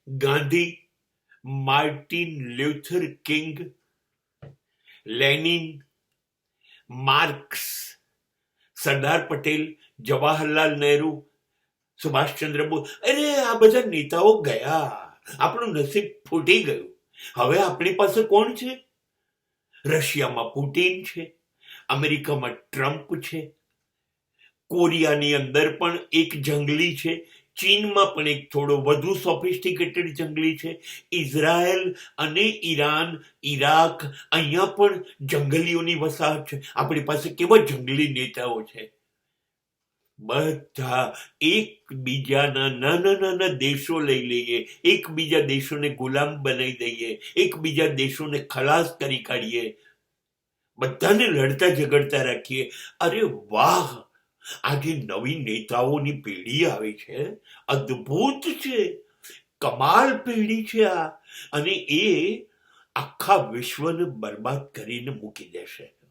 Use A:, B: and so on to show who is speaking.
A: Gandhi, Martin Luther King, Lenin, Marx, Sardar Patel, Jawaharlal Nehru, Subhashchandra Bose, અરે આ બધા નેતાઓ ગયા, આપણું નસીબ ફૂટી ગયું. હવે આપણી પાસે કોણ છે? રશિયામાં પુટિન છે, અમેરિકામાં ટ્રમ્પ છે, કોરિયાની અંદર પણ એક જંગલી છે, ચીનમાં પણ એક થોડો વધુ સોફિસ્ટિકેટેડ જંગલી છે, ઇઝરાયલ અને ઈરાન, ઈરાક, અહીંયા પણ જંગલીઓની વસાહત છે. આપણી પાસે કેવા જંગલી નેતાઓ છે. બધા એકબીજાના નાના નાના દેશો લઈ લઈએ, એકબીજા દેશોને ગુલામ બનાવી દઈએ, એકબીજા દેશોને ખલાસ કરી કાઢીએ, બધાને લડતા ઝઘડતા રાખીએ. અરે વાહ, આજે નવી નેતાઓની પેઢી આવી છે, અદ્ભુત છે, કમાલ પેઢી છે આ. અને એ આખા વિશ્વને બરબાદ કરીને મૂકી દેશે.